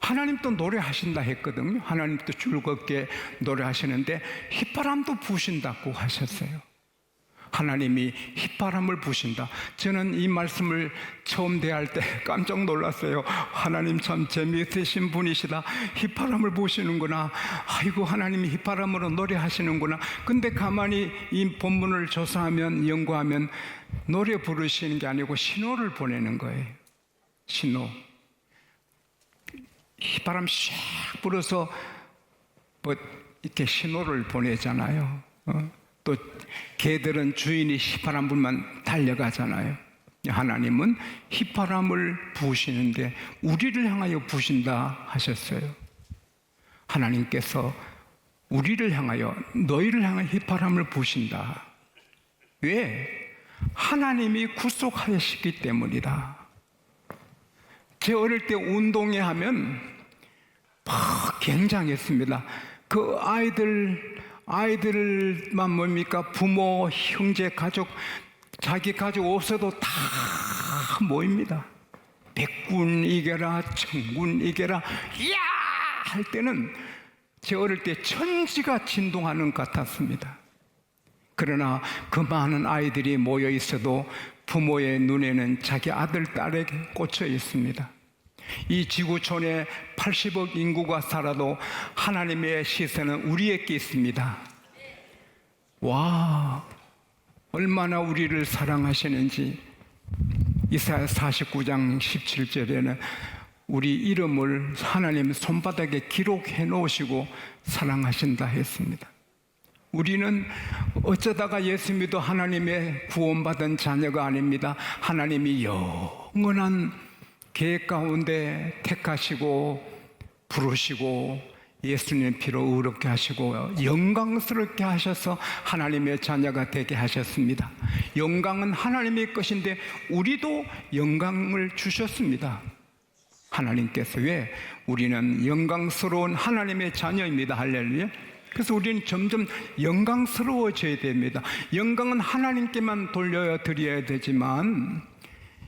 하나님도 노래하신다 했거든요. 하나님도 즐겁게 노래하시는데 휘바람도 부신다고 하셨어요. 하나님이 휘바람을 부신다. 저는 이 말씀을 처음 대할 때 깜짝 놀랐어요. 하나님 참 재미있으신 분이시다. 휘바람을 부시는구나. 아이고, 하나님이 휘바람으로 노래하시는구나. 근데 가만히 이 본문을 조사하면, 연구하면 노래 부르시는 게 아니고 신호를 보내는 거예요. 신호. 휘바람 샥 불어서 뭐 이렇게 신호를 보내잖아요. 또 개들은 주인이 휘바람 불면 달려가잖아요. 하나님은 휘바람을 부으시는데 우리를 향하여 부신다 하셨어요. 하나님께서 우리를 향하여, 너희를 향하여 휘바람을 부신다. 왜? 하나님이 구속하시기 때문이다. 제 어릴 때 운동회 하면 굉장했습니다. 그 아이들만 뭡니까? 부모, 형제, 가족, 자기 가족 없어도 다 모입니다. 백군 이겨라, 천군 이겨라, 이야! 할 때는 제 어릴 때 천지가 진동하는 것 같았습니다. 그러나 그 많은 아이들이 모여 있어도 부모의 눈에는 자기 아들, 딸에게 꽂혀 있습니다. 이 지구촌에 80억 인구가 살아도 하나님의 시선은 우리에게 있습니다. 와, 얼마나 우리를 사랑하시는지. 이사야 49장 17절에는 우리 이름을 하나님 손바닥에 기록해 놓으시고 사랑하신다 했습니다. 우리는 어쩌다가 예수 믿어 하나님의 구원받은 자녀가 아닙니다. 하나님이 영원한 계획 가운데 택하시고 부르시고 예수님의 피로 의롭게 하시고 영광스럽게 하셔서 하나님의 자녀가 되게 하셨습니다. 영광은 하나님의 것인데 우리도 영광을 주셨습니다. 하나님께서. 왜? 우리는 영광스러운 하나님의 자녀입니다. 할렐루야. 그래서 우리는 점점 영광스러워져야 됩니다. 영광은 하나님께만 돌려드려야 되지만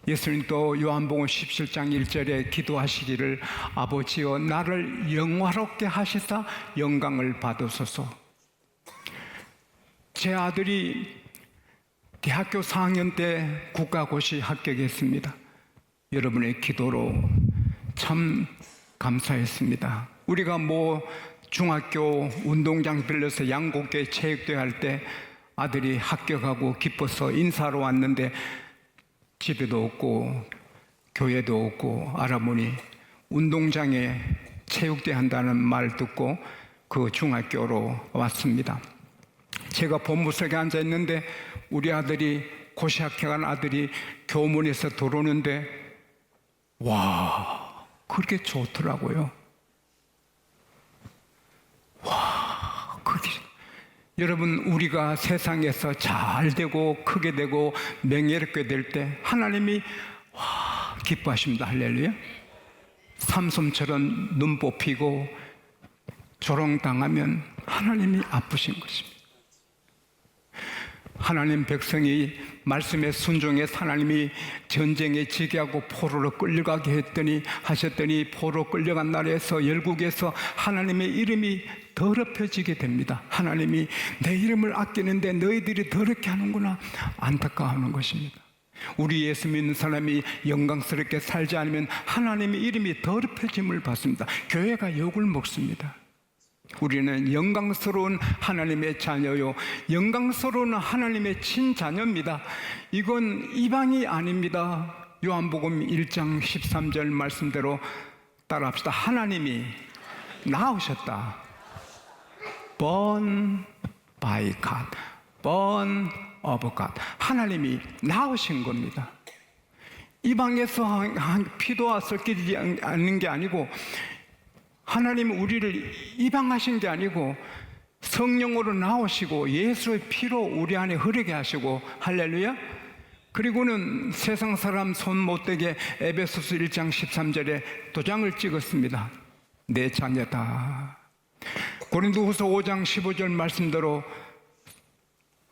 예수님도 요한복음 17장 1절에 기도하시기를 아버지여 나를 영화롭게 하시사 영광을 받으소서. 제 아들이 대학교 4학년 때 국가고시 합격했습니다. 여러분의 기도로 참 감사했습니다. 우리가 중학교 운동장 빌려서 양곡계 체육대회 할 때 아들이 합격하고 기뻐서 인사하러 왔는데 집에도 없고 교회도 없고 알아보니 운동장에 체육대회 한다는 말 듣고 그 중학교로 왔습니다. 제가 본부석에 앉아 있는데 우리 아들이 고시 합격한 아들이 교문에서 들어오는데 와, 그렇게 좋더라고요. 와, 그렇게. 여러분, 우리가 세상에서 잘 되고 크게 되고 명예롭게 될 때 하나님이 기뻐하십니다. 할렐루야. 삼손처럼 눈 뽑히고 조롱당하면 하나님이 아프신 것입니다. 하나님 백성이 말씀에 순종해서 하나님이 전쟁에 지게 하고 포로로 끌려가게 하셨더니 포로 끌려간 나라에서 열국에서 하나님의 이름이 더럽혀지게 됩니다. 하나님이 내 이름을 아끼는데 너희들이 더럽게 하는구나 안타까워하는 것입니다. 우리 예수 믿는 사람이 영광스럽게 살지 않으면 하나님의 이름이 더럽혀짐을 받습니다. 교회가 욕을 먹습니다. 우리는 영광스러운 하나님의 자녀요, 영광스러운 하나님의 친자녀입니다. 이건 이방이 아닙니다. 요한복음 1장 13절 말씀대로 따라합시다. 하나님이 낳으셨다. Born by God, born of God. 하나님이 낳으신 겁니다. 이방에서 피도와 섞이지 않는 게 아니고 하나님은 우리를 입양하신 게 아니고 성령으로 나오시고 예수의 피로 우리 안에 흐르게 하시고, 할렐루야. 그리고는 세상 사람 손 못대게 에베소서 1장 13절에 도장을 찍었습니다. 내 자녀다. 고린도후서 5장 15절 말씀대로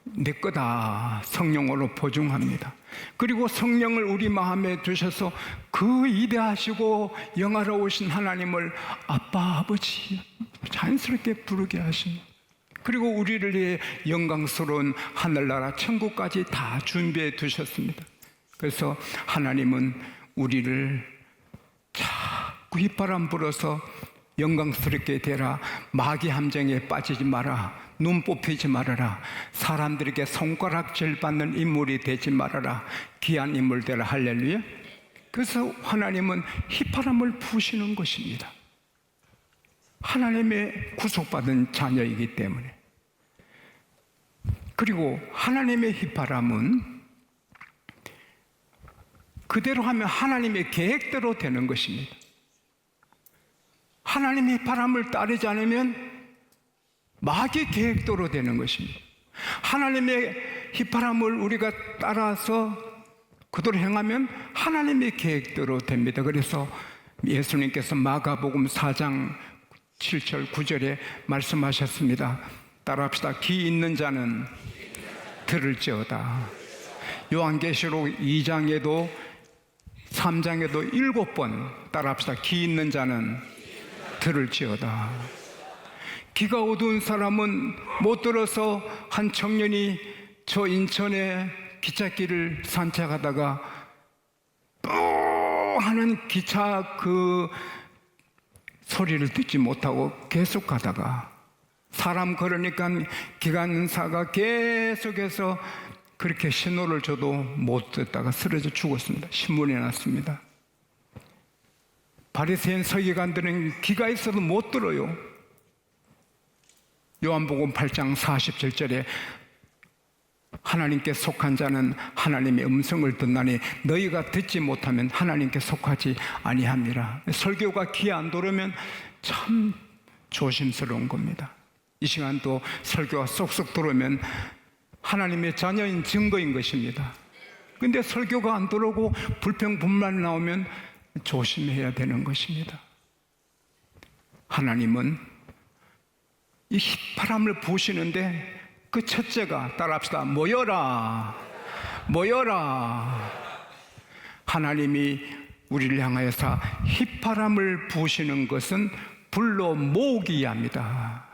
내 거다 성령으로 보증합니다. 그리고 성령을 우리 마음에 두셔서 그 위대하시고 영화로우신 하나님을 아빠 아버지 자연스럽게 부르게 하십니다. 그리고 우리를 위해 영광스러운 하늘나라 천국까지 다 준비해 두셨습니다. 그래서 하나님은 우리를 자꾸 휘바람 불어서 영광스럽게 되라, 마귀 함정에 빠지지 마라, 눈 뽑히지 말아라, 사람들에게 손가락질 받는 인물이 되지 말아라, 귀한 인물 되라. 할렐루야. 그래서 하나님은 휘바람을 부시는 것입니다. 하나님의 구속받은 자녀이기 때문에. 그리고 하나님의 휘바람은 그대로 하면 하나님의 계획대로 되는 것입니다. 하나님의 바람을 따르지 않으면 마귀 계획대로 되는 것입니다. 하나님의 휘바람을 우리가 따라서 그대로 행하면 하나님의 계획대로 됩니다. 그래서 예수님께서 마가복음 4장 7절 9절에 말씀하셨습니다. 따라합시다. 귀 있는 자는 들을지어다. 요한계시록 2장에도 3장에도 7번 따라합시다. 귀 있는 자는 들을지어다. 귀가 어두운 사람은 못 들어서 한 청년이 저 인천의 기찻길을 산책하다가 또 하는 기차 그 소리를 듣지 못하고 계속 가다가 사람 걸으니까 기관사가 계속해서 그렇게 신호를 줘도 못 듣다가 쓰러져 죽었습니다. 신문이 났습니다. 바리새인 서기관들은 귀가 있어도 못 들어요. 요한복음 8장 47절에 하나님께 속한 자는 하나님의 음성을 듣나니 너희가 듣지 못하면 하나님께 속하지 아니함이라. 설교가 귀에 안 들어오면 참 조심스러운 겁니다. 이 시간도 설교가 쏙쏙 들어오면 하나님의 자녀인 증거인 것입니다. 근데 설교가 안 들어오고 불평불만이 나오면 조심해야 되는 것입니다. 하나님은 이 휘바람을 부시는데 그 첫째가 따라합시다. 모여라, 모여라. 하나님이 우리를 향하여서 휘바람을 부시는 것은 불러 모으기 위함이다.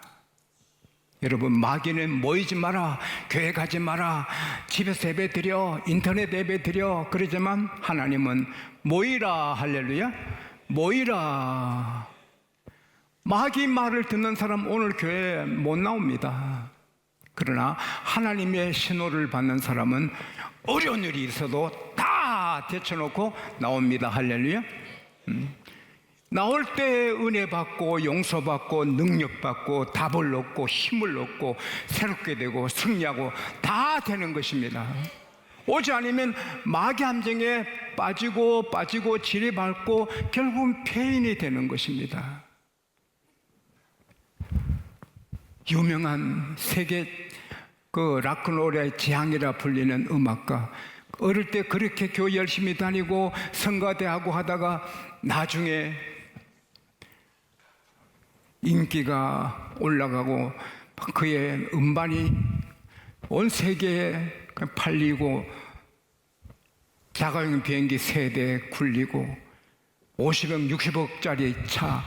여러분, 마귀는 모이지 마라, 교회 가지 마라, 집에서 예배 드려, 인터넷 예배 드려 그러지만 하나님은 모이라. 할렐루야. 모이라. 마귀 말을 듣는 사람 오늘 교회에 못 나옵니다. 그러나 하나님의 신호를 받는 사람은 어려운 일이 있어도 다 제쳐놓고 나옵니다. 할렐루야. 나올 때 은혜 받고 용서받고 능력 받고 답을 얻고 힘을 얻고 새롭게 되고 승리하고 다 되는 것입니다. 오지 않으면 마귀 함정에 빠지고 지뢰밟고 결국은 폐인이 되는 것입니다. 유명한 세계 그 락큰롤의 지향이라 불리는 음악가, 어릴 때 그렇게 교회 열심히 다니고 성가대하고 하다가 나중에 인기가 올라가고 그의 음반이 온 세계에 팔리고 자가용 비행기 3대 굴리고 50억 60억짜리 차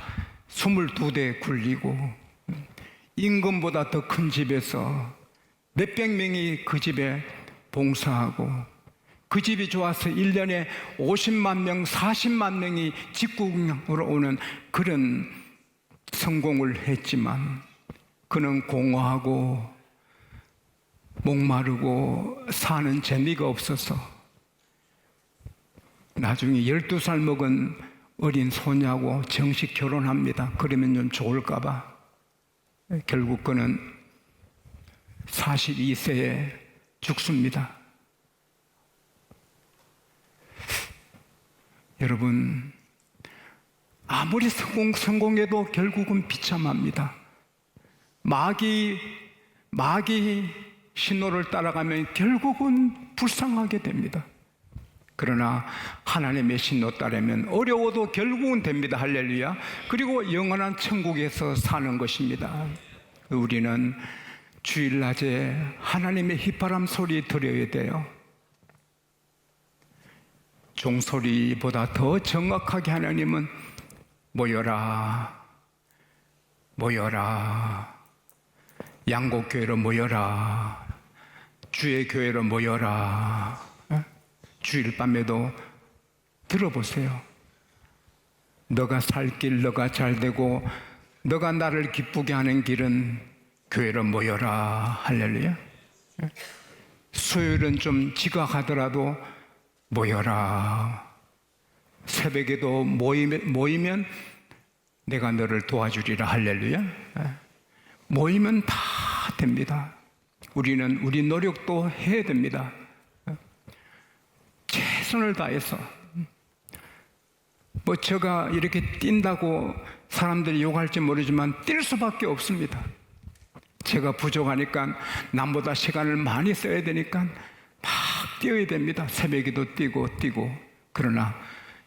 22대 굴리고 임금보다 더 큰 집에서 몇백 명이 그 집에 봉사하고 그 집이 좋아서 1년에 50만 명 40만 명이 직구경으로 오는 그런 성공을 했지만 그는 공허하고 목마르고 사는 재미가 없어서 나중에 12살 먹은 어린 소녀하고 정식 결혼합니다. 그러면 좀 좋을까 봐. 결국 그는 42세에 죽습니다. 여러분, 아무리 성공해도 결국은 비참합니다. 마귀 신호를 따라가면 결국은 불쌍하게 됩니다. 그러나 하나님의 신호 따르면 어려워도 결국은 됩니다. 할렐루야. 그리고 영원한 천국에서 사는 것입니다. 우리는 주일낮에 하나님의 휘파람 소리 들어야 돼요. 종소리보다 더 정확하게 하나님은 모여라, 모여라, 양곡교회로 모여라, 주의 교회로 모여라. 주일 밤에도 들어보세요. 너가 살 길, 너가 잘되고 너가 나를 기쁘게 하는 길은 교회로 모여라. 할렐루야. 수요일은 좀 지각하더라도 모여라. 새벽에도 모이면 내가 너를 도와주리라. 할렐루야. 모이면 다 됩니다. 우리는 우리 노력도 해야 됩니다. 최선을 다해서. 뭐 제가 이렇게 뛴다고 사람들이 욕할지 모르지만 뛸 수밖에 없습니다. 제가 부족하니까 남보다 시간을 많이 써야 되니까 막 뛰어야 됩니다. 새벽에도 뛰고. 그러나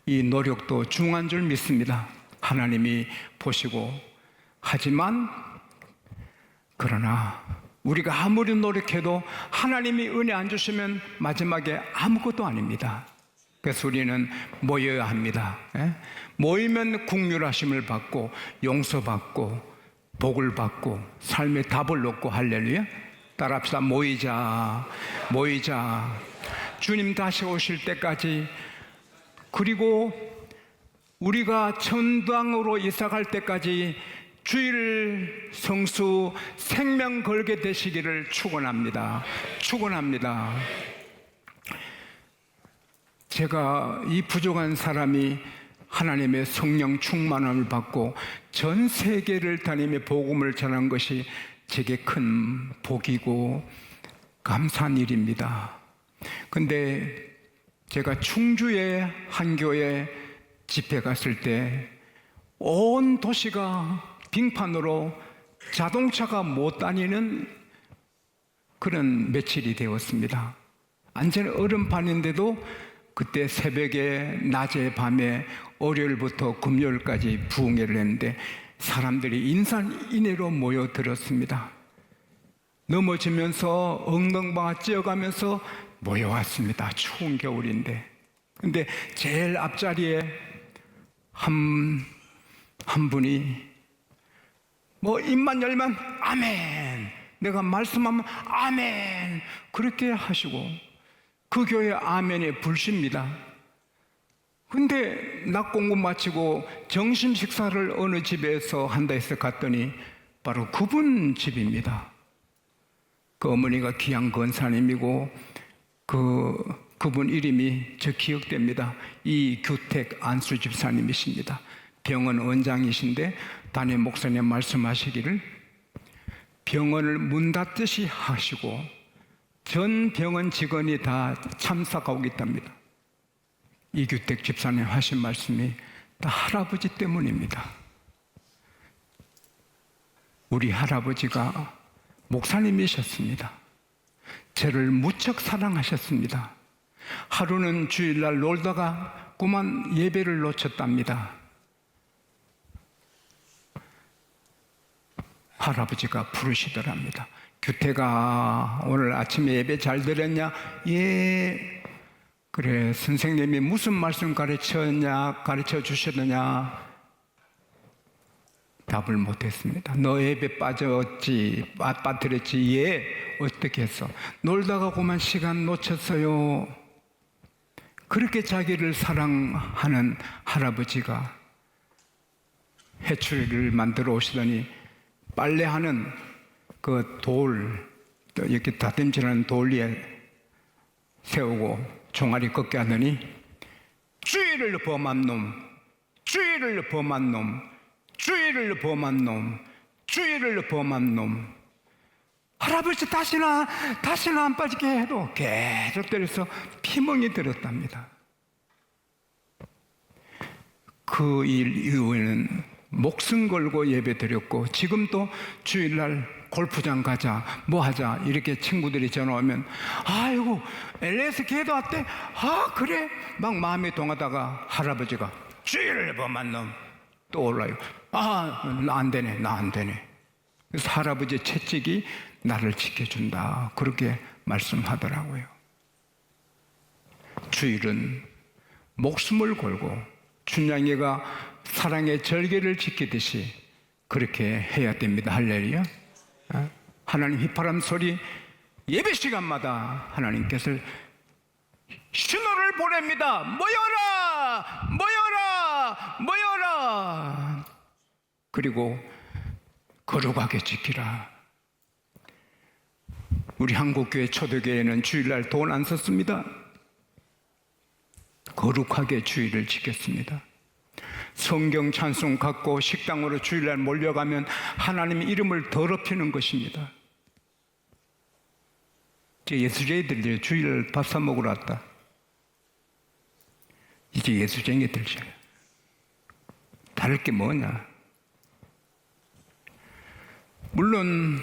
이 노력도 중요한 줄 믿습니다. 하나님이 보시고. 하지만 그러나 우리가 아무리 노력해도 하나님이 은혜 안 주시면 마지막에 아무것도 아닙니다. 그래서 우리는 모여야 합니다. 모이면 긍휼하심을 받고 용서받고 복을 받고 삶의 답을 얻고. 할렐루야. 따라합시다. 모이자, 모이자. 주님 다시 오실 때까지, 그리고 우리가 천당으로 이사갈 때까지 주일 성수 생명 걸게 되시기를 축원합니다. 축원합니다. 제가 이 부족한 사람이 하나님의 성령 충만함을 받고 전 세계를 다니며 복음을 전한 것이 제게 큰 복이고 감사한 일입니다. 근데 제가 충주의 한 교회 집회 갔을 때 온 도시가 빙판으로 자동차가 못 다니는 그런 며칠이 되었습니다. 완전 얼음판인데도 그때 새벽에, 낮에, 밤에, 월요일부터 금요일까지 부흥회를 했는데 사람들이 인산인해로 모여들었습니다. 넘어지면서 엉덩방아 찧어가면서 모여왔습니다. 추운 겨울인데. 근데 제일 앞자리에 한 분이 뭐 입만 열면 아멘, 내가 말씀하면 아멘, 그렇게 하시고 그 교회 아멘이 불십니다. 근데 낮 공부 마치고 점심 식사를 어느 집에서 한다 해서 갔더니 바로 그분 집입니다. 그 어머니가 귀한 권사님이고 그분 이름이 저 기억됩니다. 이규택 안수 집사님이십니다. 병원 원장이신데 담임 목사님 말씀하시기를 병원을 문 닫듯이 하시고 전 병원 직원이 다 참석하고 있답니다. 이규택 집사님 하신 말씀이 다 할아버지 때문입니다. 우리 할아버지가 목사님이셨습니다. 저를 무척 사랑하셨습니다. 하루는 주일날 놀다가 그만 예배를 놓쳤답니다. 할아버지가 부르시더랍니다. 규태가 오늘 아침에 예배 잘 들었냐? 예. 그래, 선생님이 무슨 말씀 가르쳐 주셨느냐? 답을 못했습니다. 너 예배 빠뜨렸지? 예. 어떻게 했어? 놀다가 그만 시간 놓쳤어요. 그렇게 자기를 사랑하는 할아버지가 해초리를 만들어 오시더니 빨래하는 그 돌, 이렇게 다듬질하는 돌 위에 세우고 종아리 꺾게 하더니 주의를 범한 놈, 주의를 범한 놈, 주의를 범한 놈, 주의를 범한 놈. 할아버지 다시는 안 빠지게 해도 계속 때려서 피멍이 들었답니다. 그 일 이후에는 목숨 걸고 예배 드렸고 지금도 주일날 골프장 가자, 뭐 하자 이렇게 친구들이 전화 오면 아이고 LS 걔도 왔대? 아 그래? 막 마음이 동하다가 할아버지가 주일을 범한 놈 또 올라요. 아 나 안 되네. 그래서 할아버지의 채찍이 나를 지켜준다, 그렇게 말씀하더라고요. 주일은 목숨을 걸고 춘향이가 사랑의 절개를 지키듯이 그렇게 해야 됩니다. 할렐루야. 하나님 휘파람 소리, 예배 시간마다 하나님께서 신호를 보냅니다. 모여라, 모여라, 모여라. 그리고 거룩하게 지키라. 우리 한국교회 초대교회는 주일날 돈 안 썼습니다. 거룩하게 주일을 지켰습니다. 성경 찬송 갖고 식당으로 주일날 몰려가면 하나님의 이름을 더럽히는 것입니다. 이제 예수쟁이들이 주일 밥 사 먹으러 왔다. 이제 예수쟁이들이죠. 다를 게 뭐냐? 물론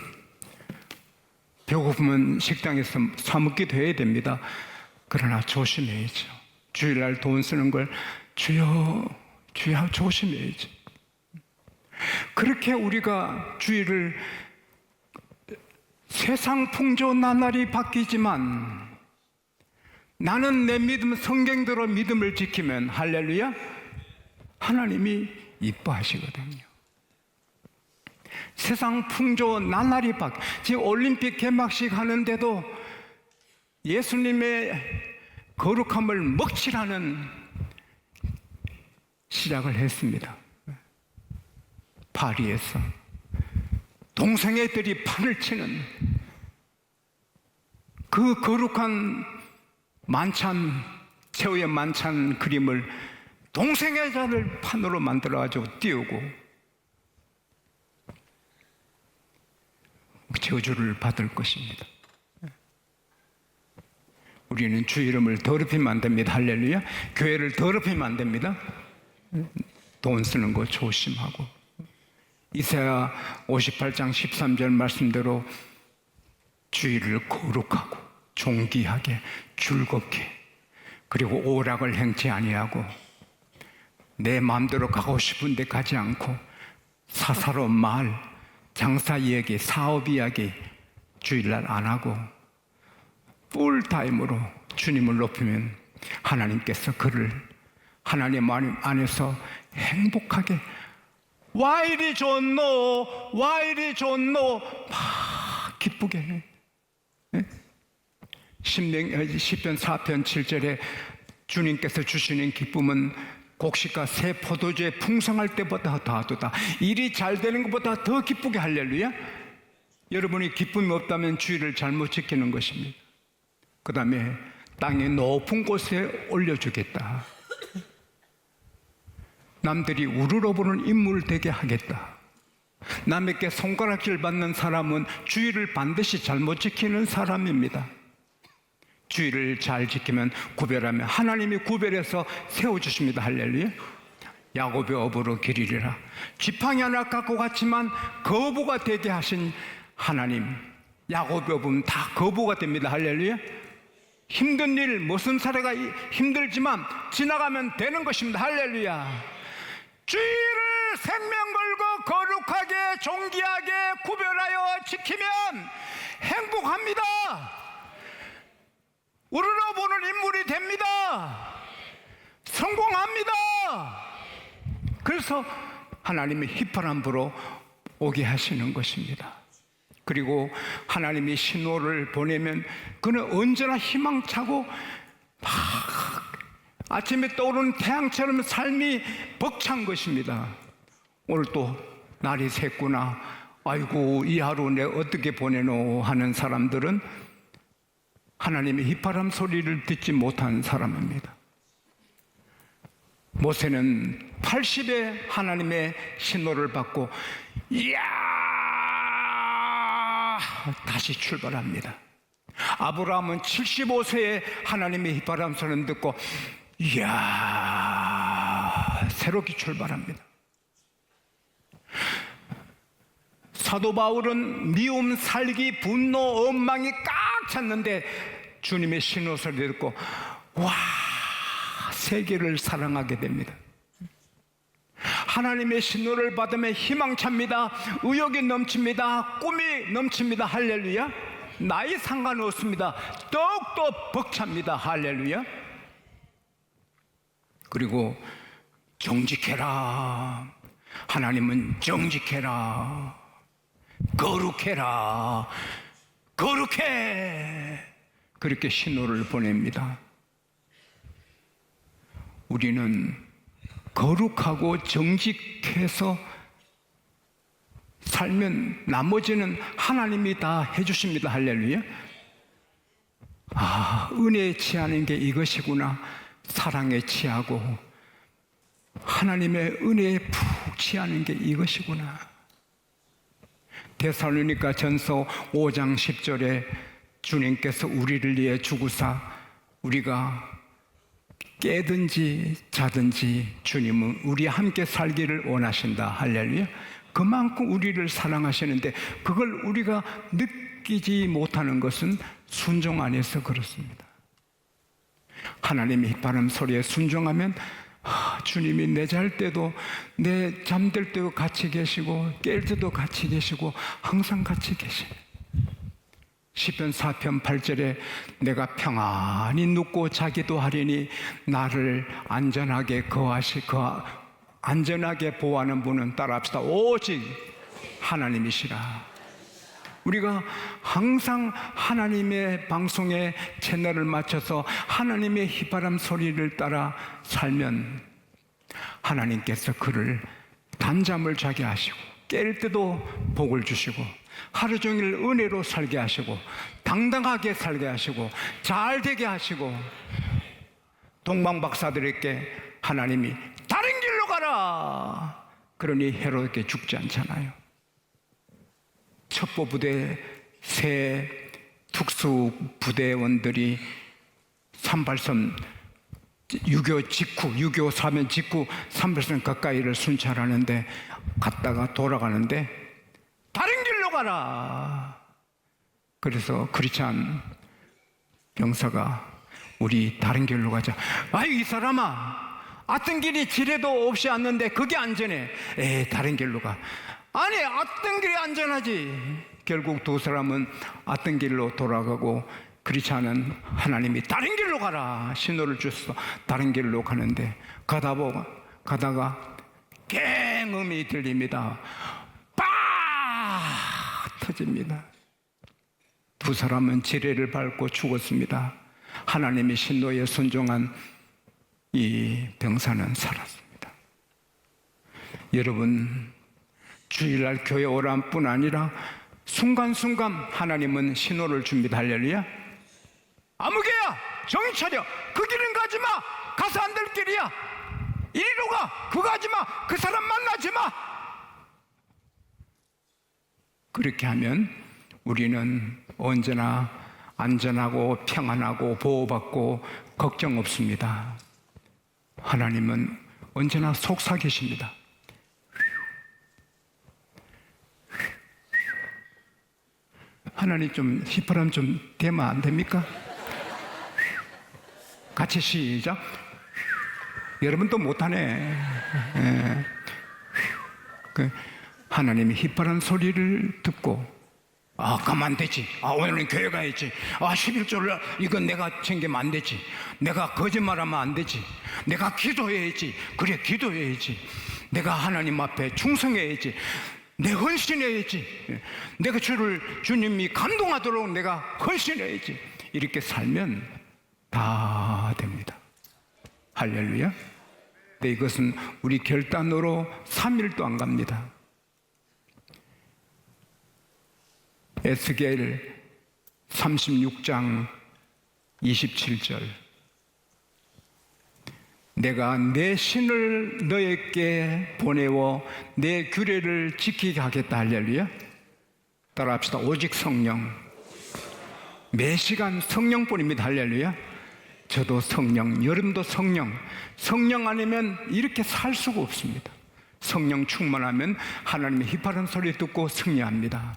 배고프면 식당에서 사 먹기도 해야 됩니다. 그러나 조심해야죠. 주일날 돈 쓰는 걸 주여 주여 조심해야죠. 그렇게 우리가 주일을 세상 풍조 나날이 바뀌지만 나는 내 믿음, 성경대로 믿음을 지키면 할렐루야, 하나님이 이뻐하시거든요. 세상 풍조 나날이 바뀌, 지금 올림픽 개막식 하는데도 예수님의 거룩함을 먹칠하는 시작을 했습니다. 파리에서 동성애들이 판을 치는 그 거룩한 만찬, 최후의 만찬 그림을 동성애자를 판으로 만들어가지고 띄우고 저주를 받을 것입니다. 우리는 주 이름을 더럽히면 안 됩니다. 할렐루야. 교회를 더럽히면 안 됩니다. 돈 쓰는 거 조심하고. 이사야 58장 13절 말씀대로 주일을 거룩하고 존귀하게 즐겁게, 그리고 오락을 행치 아니하고 내 마음대로 가고 싶은데 가지 않고 사사로운 말, 장사 이야기, 사업 이야기 주일날 안 하고 풀타임으로 주님을 높이면 하나님께서 그를 하나님 안에서 행복하게 와 이리 좋노, 와 이리 좋노 막 기쁘게 해. 시편 4편 7절에 주님께서 주시는 기쁨은 곡식과 새 포도주에 풍성할 때보다 더하도다. 일이 잘 되는 것보다 더 기쁘게. 할렐루야. 여러분이 기쁨이 없다면 주일을 잘못 지키는 것입니다. 그 다음에 땅의 높은 곳에 올려주겠다. 남들이 우러러보는 인물 되게 하겠다. 남에게 손가락질 받는 사람은 주일을 반드시 잘못 지키는 사람입니다. 주일을 잘 지키면, 구별하면 하나님이 구별해서 세워주십니다. 할렐루야. 야곱의 업으로 기르리라. 지팡이 하나 갖고 갔지만 거부가 되게 하신 하나님, 야곱의 업은 다 거부가 됩니다. 할렐루야. 힘든 일, 무슨 사례가 힘들지만 지나가면 되는 것입니다. 할렐루야. 주일을 생명 걸고 거룩하게 존귀하게 구별하여 지키면 행복합니다. 우러러보는 인물이 됩니다. 성공합니다. 그래서 하나님의 휘파람 불어 오게 하시는 것입니다. 그리고 하나님이 신호를 보내면 그는 언제나 희망차고 막 아침에 떠오르는 태양처럼 삶이 벅찬 것입니다. 오늘 또 날이 샜구나, 아이고 이 하루 내 어떻게 보내노 하는 사람들은 하나님의 휘파람 소리를 듣지 못한 사람입니다. 모세는 80에 하나님의 신호를 받고 이야 다시 출발합니다. 아브라함은 75세에 하나님의 휘파람 소리를 듣고 이야 새롭게 출발합니다. 사도 바울은 미움, 살기, 분노, 원망이 꽉 찼는데 주님의 신호 소리를 듣고 와 세계를 사랑하게 됩니다. 하나님의 신호를 받으면 희망찹니다. 의욕이 넘칩니다. 꿈이 넘칩니다. 할렐루야. 나이 상관없습니다. 더욱더 벅찹니다. 할렐루야. 그리고 정직해라. 하나님은 정직해라. 거룩해라. 거룩해. 그렇게 신호를 보냅니다. 우리는 거룩하고 정직해서 살면 나머지는 하나님이 다 해주십니다. 할렐루야. 은혜에 취하는 게 이것이구나. 사랑에 취하고 하나님의 은혜에 푹 취하는 게 이것이구나. 데살로니가 전서 5장 10절에 주님께서 우리를 위해 죽으사 우리가 깨든지 자든지 주님은 우리와 함께 살기를 원하신다. 할렐루야. 그만큼 우리를 사랑하시는데 그걸 우리가 느끼지 못하는 것은 순종 안에서 그렇습니다. 하나님의 휘바람 소리에 순종하면 주님이 내 잘 때도 내 잠들 때도 같이 계시고 깰 때도 같이 계시고 항상 같이 계시네. 시편 4편 8절에 내가 평안히 눕고 자기도 하리니 나를 안전하게 안전하게 보호하는 분은 따라합시다. 오직 하나님이시라. 우리가 항상 하나님의 방송에 채널을 맞춰서 하나님의 휘바람 소리를 따라 살면 하나님께서 그를 단잠을 자게 하시고 깰 때도 복을 주시고 하루 종일 은혜로 살게 하시고 당당하게 살게 하시고 잘 되게 하시고 동방 박사들에게 하나님이 다른 길로 가라 그러니 헤롯에게 죽지 않잖아요. 첩보부대 새 특수부대원들이 38선 6.25 사면 직후 38선 가까이를 순찰하는데 갔다가 돌아가는데 다른 길로 가라. 그래서 크리스찬 병사가 우리 다른 길로 가자. 아유 이 사람아 어떤 길이 지뢰도 없이 왔는데 그게 안전해. 다른 길로 가. 아니 어떤 길이 안전하지. 결국 두 사람은 어떤 길로 돌아가고 크리스찬은 하나님이 다른 길로 가라 신호를 주셔서 다른 길로 가는데 가다가 갱음이 들립니다. 빠 터집니다. 두 사람은 지뢰를 밟고 죽었습니다. 하나님의 신호에 순종한 이 병사는 살았습니다. 여러분 주일날 교회 오란 뿐 아니라 순간순간 하나님은 신호를 줍니다. 할렐루야. 아무개야 정신 차려. 그 길은 가지마. 가서 안 될 길이야. 이리로 가. 그거 하지마. 그 사람 만나지마. 그렇게 하면 우리는 언제나 안전하고 평안하고 보호받고 걱정 없습니다. 하나님은 언제나 속삭이십니다. 하나님 좀 휘바람 좀 대면 안 됩니까? 같이 시작. 여러분도 못하네. 하나님이 휘바람 소리를 듣고 가면 안 되지. 오늘은 교회 가야지. 11조를 이건 내가 챙기면 안 되지. 내가 거짓말하면 안 되지. 내가 기도해야지. 그래 기도해야지. 내가 하나님 앞에 충성해야지. 내 헌신해야지. 내가 주님이 감동하도록 내가 헌신해야지. 이렇게 살면 다 됩니다. 할렐루야. 근데 이것은 우리 결단으로 3일도 안 갑니다. 에스겔 36장 27절 내가 내 신을 너에게 보내어 내 규례를 지키게 하겠다. 할렐루야. 따라합시다. 오직 성령. 매 시간 성령뿐입니다. 할렐루야. 저도 성령, 여러분도 성령. 성령 아니면 이렇게 살 수가 없습니다. 성령 충만하면 하나님의 휘바람 소리 듣고 승리합니다.